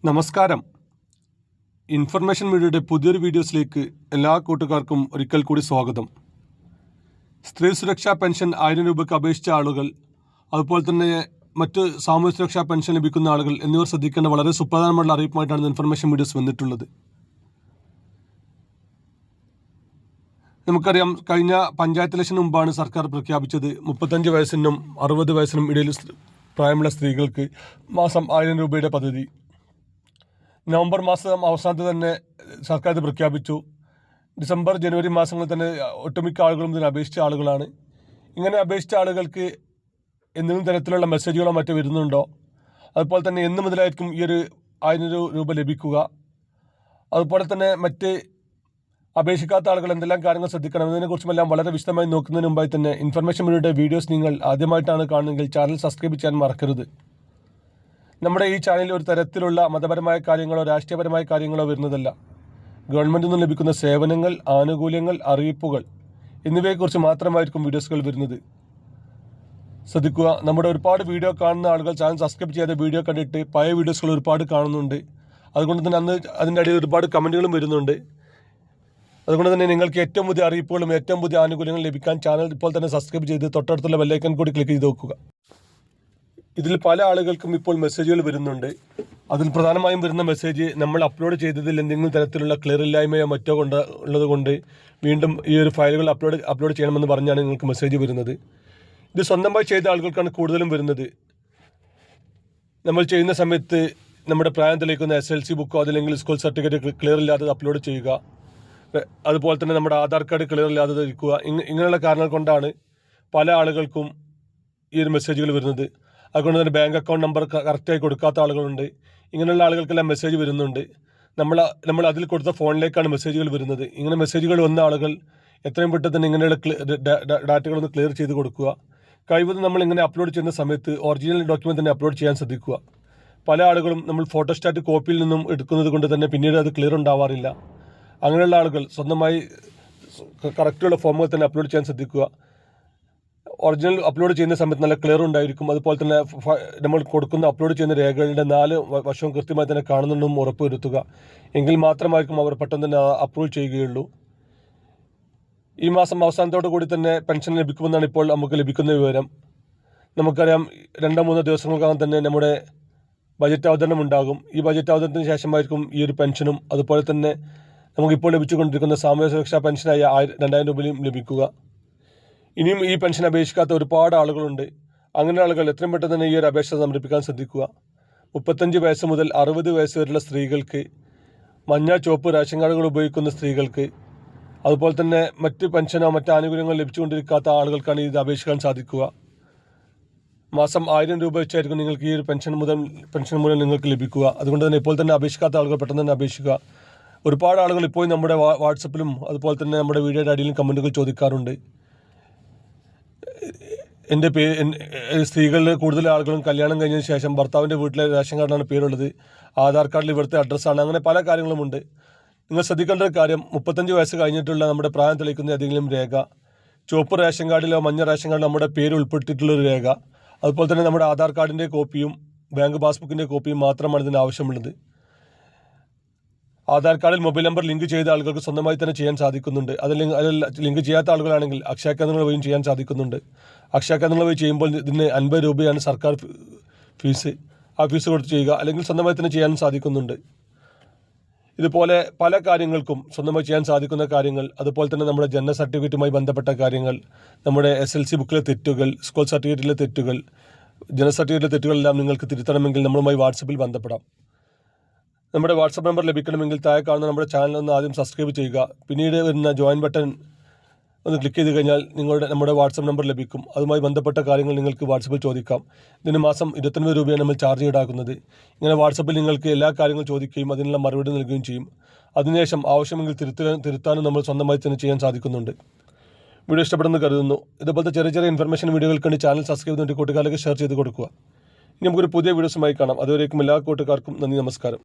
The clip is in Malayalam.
നമസ്കാരം. ഇൻഫർമേഷൻ മീഡിയയുടെ പുതിയൊരു വീഡിയോസിലേക്ക് എല്ലാ കൂട്ടുകാർക്കും ഒരിക്കൽ കൂടി സ്വാഗതം. സ്ത്രീ സുരക്ഷാ പെൻഷൻ 1000 രൂപയ്ക്ക് അപേക്ഷിച്ച ആളുകൾ, അതുപോലെ തന്നെ മറ്റ് സാമൂഹ്യ സുരക്ഷാ പെൻഷൻ ലഭിക്കുന്ന ആളുകൾ എന്നിവർ ശ്രദ്ധിക്കേണ്ട വളരെ സുപ്രധാനമുള്ള അറിയിപ്പുമായിട്ടാണ് ഇൻഫർമേഷൻ വീഡിയോസ് വന്നിട്ടുള്ളത്. നമുക്കറിയാം, കഴിഞ്ഞ പഞ്ചായത്ത് ഇലക്ഷന് മുമ്പാണ് സർക്കാർ പ്രഖ്യാപിച്ചത് 35 വയസ്സിനും 60 വയസ്സിനും ഇടയിൽ പ്രായമുള്ള സ്ത്രീകൾക്ക് മാസം 1000 രൂപയുടെ പദ്ധതി. നവംബർ മാസം അവസാനത്തിൽ തന്നെ സർക്കാർ ഇത് പ്രഖ്യാപിച്ചു. ഡിസംബർ ജനുവരി മാസങ്ങളിൽ തന്നെ ഒട്ടുമിക്ക ആളുകളും ഇതിന് അപേക്ഷിച്ച ആളുകളാണ്. ഇങ്ങനെ അപേക്ഷിച്ച ആളുകൾക്ക് എന്തെങ്കിലും തരത്തിലുള്ള മെസ്സേജുകളോ മറ്റോ വരുന്നുണ്ടോ? അതുപോലെ തന്നെ എന്ന് മുതലായിരിക്കും ഈ ഒരു 1000 രൂപ ലഭിക്കുക? അതുപോലെ തന്നെ മറ്റ് അപേക്ഷിക്കാത്ത ആളുകൾ എന്തെല്ലാം കാര്യങ്ങൾ ശ്രദ്ധിക്കണം എന്നതിനെക്കുറിച്ചുമെല്ലാം വളരെ വിശദമായി നോക്കുന്നതിന് മുമ്പായി തന്നെ ഇൻഫർമേഷൻ മീഡിയയുടെ വീഡിയോസ് നിങ്ങൾ ആദ്യമായിട്ടാണ് കാണുന്നതെങ്കിൽ ചാനൽ സബ്സ്ക്രൈബ് ചെയ്യാൻ മറക്കരുത്. നമ്മുടെ ഈ ചാനലിൽ ഒരു തരത്തിലുള്ള മതപരമായ കാര്യങ്ങളോ രാഷ്ട്രീയപരമായ കാര്യങ്ങളോ വരുന്നതല്ല. ഗവൺമെൻറ്റിൽ നിന്ന് ലഭിക്കുന്ന സേവനങ്ങൾ, ആനുകൂല്യങ്ങൾ, അറിയിപ്പുകൾ എന്നിവയെക്കുറിച്ച് മാത്രമായിരിക്കും വീഡിയോസുകൾ വരുന്നത്. ശ്രദ്ധിക്കുക, നമ്മുടെ ഒരുപാട് വീഡിയോ കാണുന്ന ആളുകൾ ചാനൽ സബ്സ്ക്രൈബ് ചെയ്യാതെ വീഡിയോ കണ്ടിട്ട് പഴയ വീഡിയോസുകൾ ഒരുപാട് കാണുന്നുണ്ട്. അതുകൊണ്ട് തന്നെ അതിൻ്റെ അടിയിൽ ഒരുപാട് കമൻറ്റുകളും വരുന്നുണ്ട്. അതുകൊണ്ട് തന്നെ നിങ്ങൾക്ക് ഏറ്റവും പുതിയ അറിയിപ്പുകളും ഏറ്റവും പുതിയ ആനുകൂല്യങ്ങളും ലഭിക്കാൻ ചാനൽ ഇപ്പോൾ തന്നെ സബ്സ്ക്രൈബ് ചെയ്ത് തൊട്ടടുത്തുള്ള ബെല്ലൈക്കൺ കൂടി ക്ലിക്ക് ചെയ്ത് നോക്കുക. ഇതിൽ പല ആളുകൾക്കും ഇപ്പോൾ മെസ്സേജുകൾ വരുന്നുണ്ട്. അതിൽ പ്രധാനമായും വരുന്ന മെസ്സേജ്, നമ്മൾ അപ്ലോഡ് ചെയ്തതിൽ എന്തെങ്കിലും തരത്തിലുള്ള ക്ലിയർ ഇല്ലായ്മയോ മറ്റോ ഉള്ളതുകൊണ്ട് വീണ്ടും ഈ ഒരു ഫയലുകൾ അപ്ലോഡ് ചെയ്യണമെന്ന് പറഞ്ഞാണ് നിങ്ങൾക്ക് മെസ്സേജ് വരുന്നത്. ഇത് സ്വന്തമായി ചെയ്ത ആളുകൾക്കാണ് കൂടുതലും വരുന്നത്. നമ്മൾ ചെയ്യുന്ന സമയത്ത് നമ്മുടെ പ്രായം തെളിയിക്കുന്ന SLC ബുക്കോ അതല്ലെങ്കിൽ സ്കൂൾ സർട്ടിഫിക്കറ്റ് ക്ലിയർ ഇല്ലാത്തത് അപ്ലോഡ് ചെയ്യുക. അതുപോലെ തന്നെ നമ്മുടെ ആധാർ കാർഡ് ക്ലിയർ ഇല്ലാത്തത് ഇരിക്കുക. ഇങ്ങനെയുള്ള കാരണങ്ങൾ കൊണ്ടാണ് പല ആളുകൾക്കും ഈ ഒരു മെസ്സേജുകൾ വരുന്നത്. അതുകൊണ്ട് തന്നെ ബാങ്ക് അക്കൗണ്ട് നമ്പർ കറക്റ്റായി കൊടുക്കാത്ത ആളുകളുണ്ട്. ഇങ്ങനെയുള്ള ആളുകൾക്കെല്ലാം മെസ്സേജ് വരുന്നുണ്ട്. നമ്മൾ അതിൽ കൊടുത്ത ഫോണിലേക്കാണ് മെസ്സേജുകൾ വരുന്നത്. ഇങ്ങനെ മെസ്സേജുകൾ വന്ന ആളുകൾ എത്രയും പെട്ടെന്ന് തന്നെ ഇങ്ങനെയുള്ള ഡാറ്റകളൊന്ന് ക്ലിയർ ചെയ്ത് കൊടുക്കുക. കഴിവതും നമ്മൾ ഇങ്ങനെ അപ്ലോഡ് ചെയ്യുന്ന സമയത്ത് ഒറിജിനൽ ഡോക്യുമെൻ്റ് തന്നെ അപ്ലോഡ് ചെയ്യാൻ ശ്രദ്ധിക്കുക. പല ആളുകളും നമ്മൾ ഫോട്ടോസ്റ്റാറ്റ് കോപ്പിയിൽ നിന്നും എടുക്കുന്നത് കൊണ്ട് തന്നെ പിന്നീട് അത് ക്ലിയർ ഉണ്ടാവാറില്ല. അങ്ങനെയുള്ള ആളുകൾ സ്വന്തമായി കറക്റ്റുള്ള ഫോമുകൾ തന്നെ അപ്ലോഡ് ചെയ്യാൻ ശ്രദ്ധിക്കുക. ഒറിജിനൽ അപ്ലോഡ് ചെയ്യുന്ന സമയത്ത് നല്ല ക്ലിയർ ഉണ്ടായിരിക്കും. അതുപോലെ തന്നെ നമ്മൾ അപ്ലോഡ് ചെയ്യുന്ന രേഖകളുടെ 4 വശവും കൃത്യമായി തന്നെ കാണുന്നുണ്ടെന്നും ഉറപ്പുവരുത്തുക. എങ്കിൽ മാത്രമായിരിക്കും അവർ പെട്ടെന്ന് തന്നെ അപ്രൂവ് ചെയ്യുകയുള്ളൂ. ഈ മാസം അവസാനത്തോടു കൂടി തന്നെ പെൻഷൻ ലഭിക്കുമെന്നാണ് ഇപ്പോൾ നമുക്ക് ലഭിക്കുന്ന വിവരം. നമുക്കറിയാം, 2-3 ദിവസങ്ങൾക്കകം തന്നെ നമ്മുടെ ബജറ്റ് അവതരണം ഉണ്ടാകും. ഈ ബജറ്റ് അവതരണത്തിന് ശേഷമായിരിക്കും ഈ ഒരു പെൻഷനും അതുപോലെ തന്നെ നമുക്കിപ്പോൾ ലഭിച്ചുകൊണ്ടിരിക്കുന്ന സാമൂഹ്യ സുരക്ഷാ പെൻഷനായ 2000 രൂപയും ലഭിക്കുക. ഇനിയും ഈ പെൻഷൻ അപേക്ഷിക്കാത്ത ഒരുപാട് ആളുകളുണ്ട്. അങ്ങനെ ആളുകൾ എത്രയും പെട്ടെന്ന് തന്നെ ഈ ഒരു അപേക്ഷ സമർപ്പിക്കാൻ ശ്രദ്ധിക്കുക. 35 വയസ്സ് മുതൽ 60 വയസ്സ് വരെയുള്ള സ്ത്രീകൾക്ക്, മഞ്ഞ ചുവപ്പ് റേഷൻ കാർഡുകൾ ഉപയോഗിക്കുന്ന സ്ത്രീകൾക്ക്, അതുപോലെ തന്നെ മറ്റ് പെൻഷനോ മറ്റ് ആനുകൂല്യങ്ങളോ ലഭിച്ചുകൊണ്ടിരിക്കാത്ത ആളുകൾക്കാണ് ഇത് അപേക്ഷിക്കാൻ സാധിക്കുക. മാസം 1000 രൂപ വെച്ചായിരിക്കും നിങ്ങൾക്ക് ഈ ഒരു പെൻഷൻ മൂലം നിങ്ങൾക്ക് ലഭിക്കുക. അതുകൊണ്ട് തന്നെ ഇപ്പോൾ തന്നെ അപേക്ഷിക്കാത്ത ആളുകൾ പെട്ടെന്ന് തന്നെ അപേക്ഷിക്കുക. ഒരുപാട് ആളുകൾ ഇപ്പോൾ നമ്മുടെ വാട്സപ്പിലും അതുപോലെ തന്നെ നമ്മുടെ വീഡിയോയുടെ അടിയിലും കമൻറ്റുകൾ ചോദിക്കാറുണ്ട്. സ്ത്രീകളിൽ കൂടുതൽ ആളുകളും കല്യാണം കഴിഞ്ഞതിന് ശേഷം ഭർത്താവിൻ്റെ വീട്ടിലെ റേഷൻ കാർഡിലാണ് പേരുള്ളത്, ആധാർ കാർഡിൽ ഇവിടുത്തെ അഡ്രസ്സാണ്. അങ്ങനെ പല കാര്യങ്ങളുമുണ്ട്. നിങ്ങൾ ശ്രദ്ധിക്കേണ്ട ഒരു കാര്യം, 35 വയസ്സ് കഴിഞ്ഞിട്ടുള്ള നമ്മുടെ പ്രായം തെളിയിക്കുന്ന ഏതെങ്കിലും രേഖ, ചുവപ്പ് റേഷൻ കാർഡിലോ മഞ്ഞ റേഷൻ കാർഡിലോ നമ്മുടെ പേര് ഉൾപ്പെട്ടിട്ടുള്ളൊരു രേഖ, അതുപോലെ തന്നെ നമ്മുടെ ആധാർ കാർഡിൻ്റെ കോപ്പിയും ബാങ്ക് പാസ്ബുക്കിൻ്റെ കോപ്പിയും മാത്രമാണ് ഇതിന് ആവശ്യമുള്ളത്. ആധാർ കാർഡിൽ മൊബൈൽ നമ്പർ ലിങ്ക് ചെയ്ത ആളുകൾക്ക് സ്വന്തമായി തന്നെ ചെയ്യാൻ സാധിക്കുന്നുണ്ട്. അതിൽ ലിങ്ക് ചെയ്യാത്ത ആളുകളാണെങ്കിൽ അക്ഷയ കേന്ദ്രങ്ങൾ വഴിയും ചെയ്യാൻ സാധിക്കുന്നുണ്ട്. അക്ഷയ കേന്ദ്രങ്ങൾ വഴി ചെയ്യുമ്പോൾ ഇതിന് 50 രൂപയാണ് സർക്കാർ ഫീസ്. ആ ഫീസ് കൊടുത്ത് ചെയ്യുക, അല്ലെങ്കിൽ സ്വന്തമായി തന്നെ ചെയ്യാൻ സാധിക്കുന്നുണ്ട്. ഇതുപോലെ പല കാര്യങ്ങൾക്കും സ്വന്തമായി ചെയ്യാൻ സാധിക്കുന്ന കാര്യങ്ങൾ, അതുപോലെ തന്നെ നമ്മുടെ ജനന സർട്ടിഫിക്കറ്റുമായി ബന്ധപ്പെട്ട കാര്യങ്ങൾ, നമ്മുടെ SLC ബുക്കിലെ തെറ്റുകൾ, സ്കൂൾ സർട്ടിഫിക്കറ്റിലെ തെറ്റുകൾ, ജനന സർട്ടിഫിക്കറ്റിലെ തെറ്റുകളെല്ലാം നിങ്ങൾക്ക് തിരുത്തണമെങ്കിൽ നമ്മളുമായി വാട്സപ്പിൽ ബന്ധപ്പെടാം. നമ്മുടെ വാട്സപ്പ് നമ്പർ ലഭിക്കണമെങ്കിൽ താഴെ കാണുന്ന നമ്മുടെ ചാനൽ ഒന്ന് ആദ്യം സബ്സ്ക്രൈബ് ചെയ്യുക. പിന്നീട് വരുന്ന ജോയിൻ ബട്ടൺ ഒന്ന് ക്ലിക്ക് ചെയ്ത് കഴിഞ്ഞാൽ നമ്മുടെ വാട്സപ്പ് നമ്പർ ലഭിക്കും. അതുമായി ബന്ധപ്പെട്ട കാര്യങ്ങൾ നിങ്ങൾക്ക് വാട്സപ്പിൽ ചോദിക്കാം. ഇതിന് മാസം 29 രൂപയാണ് നമ്മൾ ചാർജ് ഈടാക്കുന്നത്. ഇങ്ങനെ വാട്സപ്പിൽ നിങ്ങൾക്ക് എല്ലാ കാര്യങ്ങളും ചോദിക്കുകയും അതിനുള്ള മറുപടി നൽകുകയും ചെയ്യും. അതിനുശേഷം ആവശ്യമെങ്കിൽ തിരുത്താനും നമ്മൾ സ്വന്തമായി തന്നെ ചെയ്യാൻ സാധിക്കുന്നുണ്ട്. വീഡിയോ ഇഷ്ടപ്പെടുന്നു കരുതുന്നു. ഇതുപോലത്തെ ചെറിയ ഇൻഫർമേഷൻ വീഡിയോകൾക്ക് വേണ്ടി ചാനൽ സബ്സ്ക്രൈബ് ചെയ്തിട്ട് കൂട്ടുകാർക്ക് ഷെയർ ചെയ്ത് കൊടുക്കുക. ഇനി നമുക്കൊരു പുതിയ വീഡിയോസുമായി കാണാം. അതുവരേക്കും എല്ലാ കൂട്ടുകാർക്കും നന്ദി, നമസ്കാരം.